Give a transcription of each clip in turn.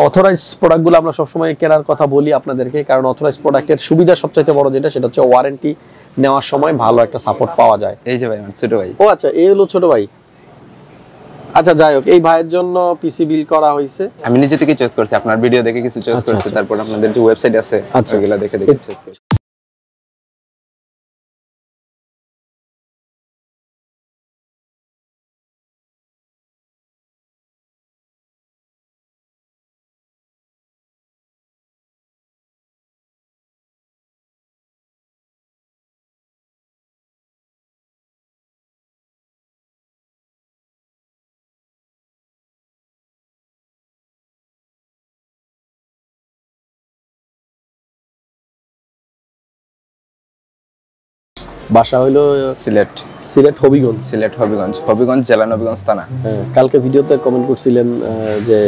Authorize প্রোডাক্টগুলো আমরা সবসময় কেনার কথা বলি আপনাদেরকে, কারণ অথরাইজ প্রোডাক্টের সুবিধা সবচাইতে বড় যেটা সেটা হচ্ছে ওয়ারেন্টি নেওয়ার সময় ভালো একটা সাপোর্ট পাওয়া যায়। এই যে ভাই আমার ছোট ভাই। ও আচ্ছা, এই হলো ছোট ভাই। আচ্ছা যাই হোক, এই ভাইয়ের জন্য পিসি বিল করা হয়েছে। আমি নিজে থেকে চয়েস করছি, আপনার ভিডিও দেখে কিছু চয়েস করছি, তারপর আপনাদের যে ওয়েবসাইট আছে ওগুলা দেখে চয়েস করছি। বাসা হলো সিলেট। সিলেট হবিগঞ্জ। সিলেট হবিগঞ্জ, হবিগঞ্জ জেলা নবীগঞ্জ থানা। কালকে ভিডিওতে কমেন্ট করছিলেন যে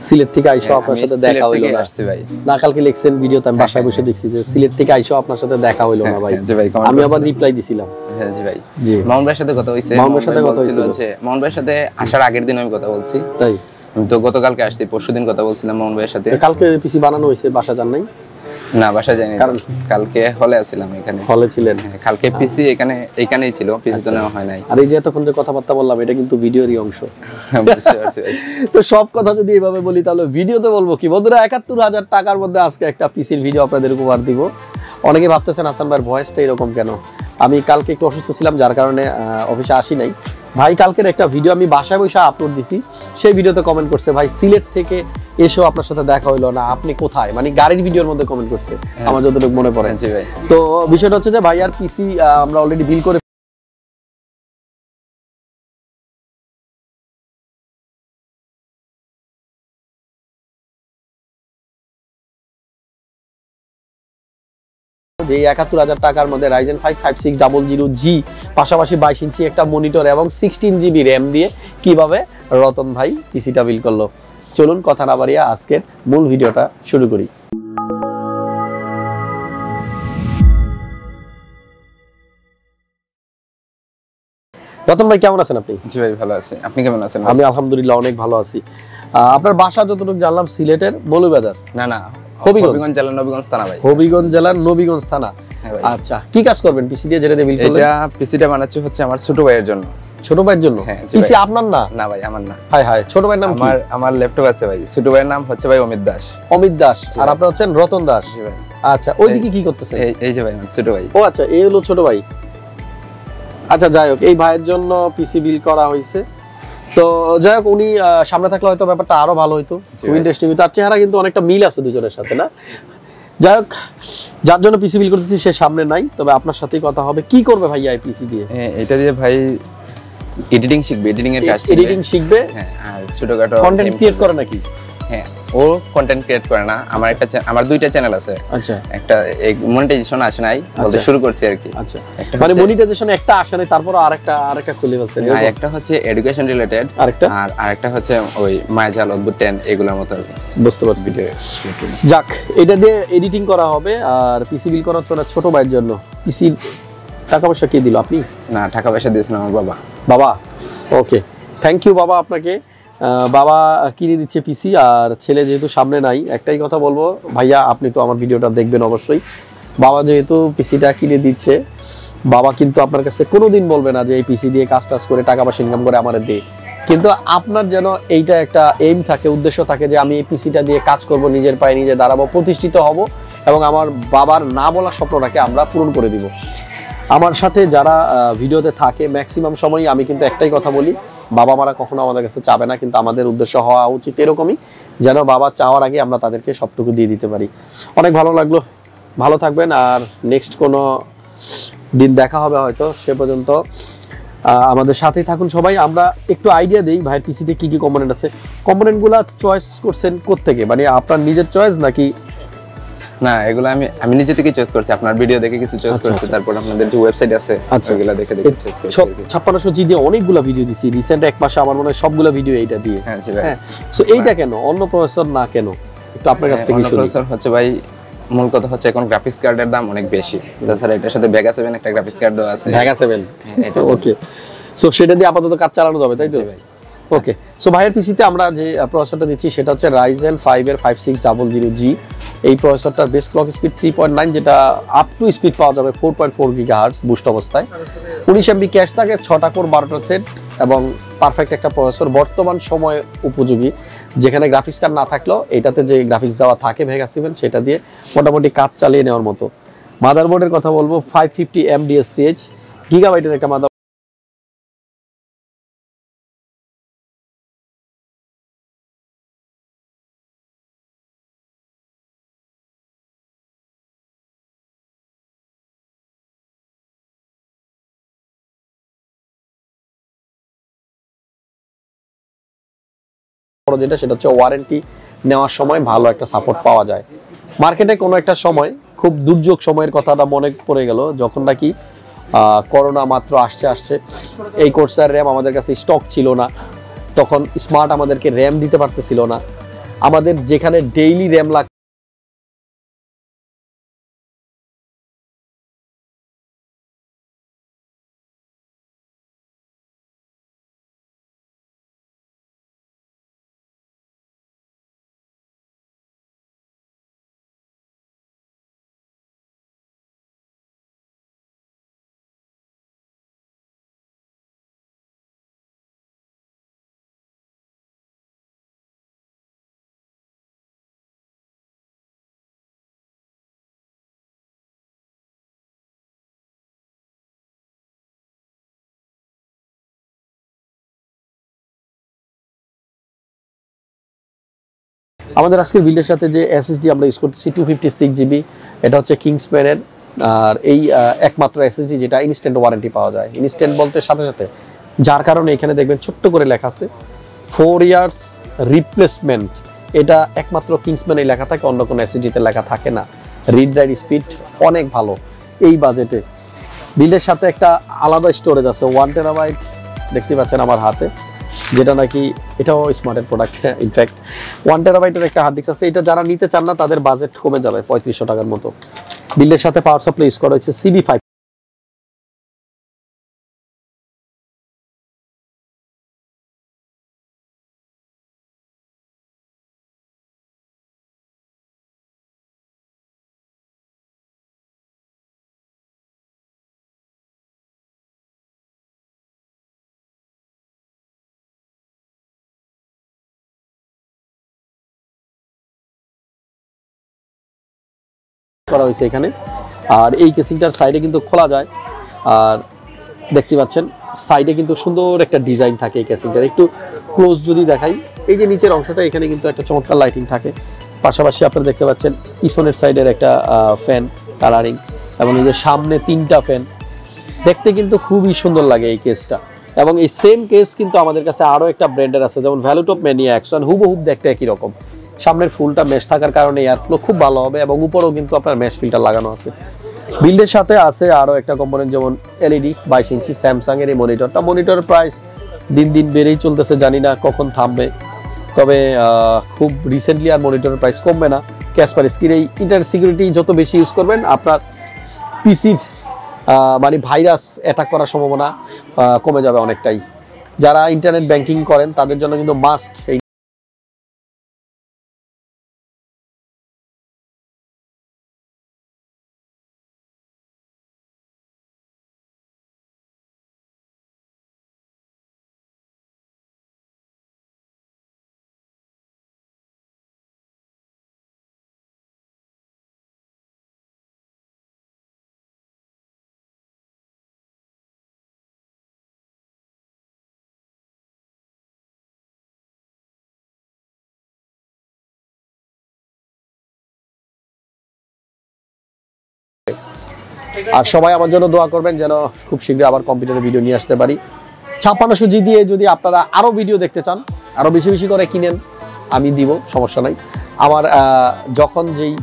সিলেট থেকে আইসো আপনার সাথে দেখা হইলো না। আসছি ভাই না, কালকে লিখছেন ভিডিওতে, আমি বাসায় বসে দেখছি যে সিলেট থেকে আইসো আপনার সাথে দেখা হইলো না ভাই। জি ভাই, আমি আবার রিপ্লাই দিছিলাম। হ্যাঁ জি ভাই। জি, মামুন ভাইয়ের সাথে কথা হইছে। মামুন ভাইয়ের সাথে কথা হইছিল যে মামুন ভাইয়ের সাথে আসার আগের দিন আমি কথা বলছি। তাই? আমি তো গতকালকে আসছি, পরশুদিন কথা বলছিলাম মামুন ভাইয়ের সাথে। কালকে পিসি বানানো হইছে, বাসা যান নাই? না, বাসা যাইনি, কারণ কালকে হলে আছিলাম। এখানে হলে ছিলেন? হ্যাঁ, কালকে পিসি এখানেই ছিল, পিসি তো নেওয়া হয় নাই। আর এই যে এতক্ষণ যে কথাবার্তা বললাম এটা কিন্তু ভিডিওরই অংশ। বুঝতে পারছি ভাই। তো সব কথা যদি এইভাবে বলি তাহলে ভিডিওতে বলবো কি? বন্ধুরা, ৭১,০০০ টাকার মধ্যে আজকে একটা পিসির ভিডিও আপনাদের উপহার দিব। অনেকে ভাবতেছেন হাসান ভাইয়ের ভয়েসটা এরকম কেন? আমি কালকে একটু অসুস্থ ছিলাম, যার কারণে অফিসে আসি নাই। ভাই কালকের একটা ভিডিও আমি বাসায় বসে আপলোড দিছি, সেই ভিডিওতে কমেন্ট করছে ভাই সিলেট থেকে এসেও আপনার সাথে দেখা হইলো না, আপনি কোথায়? মানে গাড়ির ভিডিওর মধ্যে কমেন্ট করছে, আমার যতটুকু মনে পড়ে। তো বিষয়টা হচ্ছে যে ভাই আর পিসি আমরা অলরেডি বিল করে যে ৭১,০০০ টাকার মধ্যে Ryzen 5 5600G পাশাপাশি 22 ইঞ্চি একটা মনিটর এবং 16 GB RAM দিয়ে কিভাবে রতন ভাই পিসিটা বিল করলো। চলুন কথা না বাড়িয়ে আজকের মূল ভিডিওটা শুরু করি। রতন ভাই কেমন আছেন আপনি? জি ভাই ভালো আছি, আপনি কেমন আছেন? আমি আলহামদুলিল্লাহ অনেক ভালো আছি। আপনার বাসা যতটুকু জানলাম সিলেটের মৌলভীবাজার। না না, হবিগঞ্জ জেলা নবীগঞ্জ থানা ভাই। হবিগঞ্জ জেলার নবীগঞ্জ থানা। আচ্ছা, কি কাজ করবেন পিসি দিয়ে যেটা দিয়ে বিল করলেন? এটা পিসিটা বানাচ্ছি হচ্ছে আমার ছোট ভাইয়ের জন্য। ছোট ভাইয়ের জন্য? হ্যাঁ। পিসি আপনার না? না ভাই, আমার না। হাই হাই, ছোট ভাইয়ের নাম কি? আমার ল্যাপটপ আছে ভাই, ছোট ভাইয়ের নাম হচ্ছে ভাই অমিত দাস। অমিত দাস। আর আপনার হচ্ছেন রতন দাস? জি ভাই। আচ্ছা, ওইদিকে কি করতেছেন? এই যে ভাই আমার ছোট ভাই। ও আচ্ছা, এই হলো ছোট ভাই। আচ্ছা যাই হোক, এই ভাইয়ের জন্য পিসি বিল করা হয়েছে। তো যাই হোক, উনি সামনে থাকলে হয়তো ব্যাপারটা আরো ভালো হইতো, খুব ইন্টারেস্টিং হইতো। আর চেহারা কিন্তু অনেকটা মিল আছে দুজনের সাথে, না? যাই হোক, যার জন্য পিসি বিল করতেছি সে সামনে নাই, তবে আপনার সাথেই কথা হবে। কি করবে ভাইয়া এই পিসি দিয়ে? এটা দিয়ে ভাই এডিটিং শিখবে, এডিটিং এর কাজ শিখবে। এডিটিং শিখবে? হ্যাঁ। আর ছোটখাটো কন্টেন্ট ক্রিয়েট করে নাকি? হ্যাঁ, ও কন্টেন্ট ক্রিয়েট করে না। আমার দুইটা চ্যানেল আছে। আচ্ছা। একটা মনিটাইজেশন আসে নাই, বলতে শুরু করছি আর কি। আচ্ছা, মানে মনিটাইজেশন একটা আসে নাই, তারপর আরেকটা খুলে ফেলছেন? হ্যাঁ, একটা হচ্ছে এডুকেশন রিলেটেড, আরেকটা হচ্ছে ওই মায়াজাল অদ্ভুত 10 এগুলোর মতো আর কি। বুঝতে পারছি। ভিডিও যাক, এটা দিয়ে এডিটিং করা হবে। আর পিসি বিল করা হচ্ছে ছোট ভাইয়ের জন্য। পিসি টাকা পয়সা কে দিল? আপনি? না, টাকা পয়সা দিয়েছেন আমার বাবা। বাবা? ওকে, থ্যাংক ইউ বাবা আপনাকে। বাবা কিনে দিচ্ছে পিসি, আর ছেলে যেহেতু সামনে নাই, একটাই কথা বলবো ভাইয়া, আপনি তো আমার ভিডিওটা দেখবেন অবশ্যই। বাবা যেহেতু পিসিটা কিনে দিচ্ছে, বাবা কিন্তু আপনার কাছে কোনোদিন বলবে না যে এই পিসি দিয়ে কাজ টাজ করে টাকা পয়সা ইনকাম করে আমাদের দিয়ে। কিন্তু আপনার যেন এইটা একটা এইম থাকে, উদ্দেশ্য থাকে যে আমি এই পিসিটা দিয়ে কাজ করব, নিজের পায়ে নিজে দাঁড়াবো, প্রতিষ্ঠিত হব এবং আমার বাবার না বলা স্বপ্নটাকে আমরা পূরণ করে দিব। আমার সাথে যারা ভিডিওতে থাকে ম্যাক্সিমাম সময়ই আমি কিন্তু একটাই কথা বলি, বাবা মারা কখনো আমাদের কাছে চাবে না, কিন্তু আমাদের উদ্দেশ্য হওয়া উচিত এরকমই, যেন বাবা চাওয়ার আগে আমরা তাদেরকে সবটুকু দিয়ে দিতে পারি। অনেক ভালো লাগলো, ভালো থাকবেন, আর নেক্সট কোনো দিন দেখা হবে হয়তো। সে পর্যন্ত আমাদের সাথেই থাকুন সবাই। আমরা একটু আইডিয়া দিই ভাইয়ের পিসিতে কি কি কম্পোনেন্ট আছে। কম্পোনেন্টগুলো চয়েস করছেন কোত্থেকে? মানে আপনার নিজের চয়েস নাকি? না, এগুলো আমি নিজে থেকে চয়েস করছি, আপনার ভিডিও দেখে কিছু চয়েস করছি, তারপর আপনাদের যে ওয়েবসাইট আছে ওগুলো দেখে চয়েস করছি। 5600G দিয়ে অনেকগুলো ভিডিও দিছি রিসেন্ট এক মাসে, আমার মনে হয় সবগুলো ভিডিও এইটা দিয়ে। হ্যাঁ জি ভাই। সো এইটা কেন, অন্য প্রসেসর না কেন, একটু আপনার কাছ থেকে শুনি। অন্য প্রসেসর হচ্ছে ভাই, মূল কথা হচ্ছে এখন গ্রাফিক্স কার্ডের দাম অনেক বেশি, তাছাড়া এটার সাথে ভেগা 7 একটা গ্রাফিক্স কার্ড দেওয়া আছে। ভেগা 7? এটা ওকে, সো সেটা দিয়ে আপাতত কাজ চালানো যাবে, তাই তো? ভাই। ওকে, সো ভাইয়ের পিসিতে আমরা যে প্রসেসরটা দিচ্ছি সেটা হচ্ছে Ryzen 5 এর 5600G। এই প্রসেসরটার বেস ক্লক স্পিড 3.9, যেটা আপ টু স্পিড পাওয়া যাবে 4.4 GHz বুস্ট অবস্থায়। 19 MB ক্যাশ থাকে, 6টা কোর 12টা থ্রেড এবং পারফেক্ট একটা প্রসেসর, বর্তমান সময় উপযোগী। যেখানে গ্রাফিক্স কার্ড না থাকলেও এটাতে যে গ্রাফিক্স দেওয়া থাকে Vega 7, সেটা দিয়ে মোটামুটি কাজ চালিয়ে নেওয়ার মতো। মাদারবোর্ডের কথা বলবো 550 MDS3H গিগাবাইটের একটা মাদার যেটা, সেটা হচ্ছে ওয়ারেন্টি নেওয়ার সময় ভালো একটা সাপোর্ট পাওয়া যায়। মার্কেটে কোনো একটা সময় খুব দুর্যোগ সময়ের কথাটা মনে পড়ে গেল, যখন নাকি করোনা মাত্র আসছে, এই কোর্সার র্যাম আমাদের কাছে স্টক ছিল না, তখন স্মার্ট আমাদেরকে র্যাম দিতে পারতেছিল না। আমাদের যেখানে ডেইলি র্যাম লাগ আমাদের আজকের বিল্ডের সাথে যে এসএসডি আমরা ইউজ করতেছি 256GB, এটা হচ্ছে কিংসম্যান এর। আর এই একমাত্র এসএসডি যেটা ইনস্ট্যান্ট ওয়ারেন্টি পাওয়া যায়। ইনস্ট্যান্ট বলতে সাথে সাথে, যার কারণে এখানে দেখবেন ছোট্ট করে লেখা আছে 4 ইয়ার্স রিপ্লেসমেন্ট। এটা একমাত্র কিংসম্যান এই লেখা থাকে, অন্য কোনো এসএসডিতে লেখা থাকে না। রিড রাইট স্পিড অনেক ভালো এই বাজেটে। বিল্ডের সাথে একটা আলাদা স্টোরেজ আছে 1 টেরাবাইট, দেখতে পাচ্ছেন আমার হাতে, যেটা নাকি এটাও স্মার্টের প্রোডাক্ট। ইনফ্যাক্ট 1 টেরাবাইটের একটা হার্ড ডিস্ক আছে। এটা যারা নিতে চান না তাদের বাজেট কমে যাবে 3500 টাকার মতো। বিল্ডের সাথে পাওয়ার সাপ্লাই ইউজ করা হয়েছে CB5। করা হয়েছে এখানে। আর এই কেসিংটার সাইডে কিন্তু খোলা যায়, আর দেখতে পাচ্ছেন সাইডে কিন্তু সুন্দর একটা ডিজাইন থাকে এই কেসিংটার। একটু ক্লোজ যদি দেখাই, এই যে নিচের অংশটা, এখানে কিন্তু একটা চমৎকার লাইটিং থাকে। পাশাপাশি আপনারা দেখতে পাচ্ছেন পিছনের সাইডের একটা ফ্যান কালারিং, এবং এই যে সামনে 3টা ফ্যান, দেখতে কিন্তু খুবই সুন্দর লাগে এই কেসটা। এবং এই সেম কেস কিন্তু আমাদের কাছে আরও একটা ব্র্যান্ডের আছে, যেমন ভ্যালুটপ ম্যানিয়া অ্যাকশন, হুবহুব দেখতে একই রকম। সামনের ফুলটা মেশ থাকার কারণে এয়ারফ্লো খুব ভালো হবে, এবং উপরেও কিন্তু আপনার মেশ ফিল্টার লাগানো আছে। বিল্ডের সাথে আছে আরও একটা কম্পোনেন্ট, যেমন এলইডি 22 ইঞ্চি স্যামসাং এর এই মনিটরটা। মনিটরের প্রাইস দিন দিন বেড়েই চলতেছে, জানি না কখন থামবে, তবে খুব রিসেন্টলি আর মনিটরের প্রাইস কমবে না। ক্যাসপারস্কির এই ইন্টারনেট সিকিউরিটি যত বেশি ইউজ করবেন, আপনার পিসির মানে ভাইরাস অ্যাটাক করার সম্ভাবনা কমে যাবে অনেকটাই। যারা ইন্টারনেট ব্যাংকিং করেন তাদের জন্য কিন্তু মাস্ট এই আর সবাই আমার জন্য দোয়া করবেন যেন খুব শীঘ্রই আবার কম্পিউটারের ভিডিও নিয়ে আসতে পারি। 5600G দিয়ে যদি আপনারা আরও ভিডিও দেখতে চান, আরও বেশি বেশি করে কিনেন, আমি দিব, সমস্যা নাই। আমার যখন যেই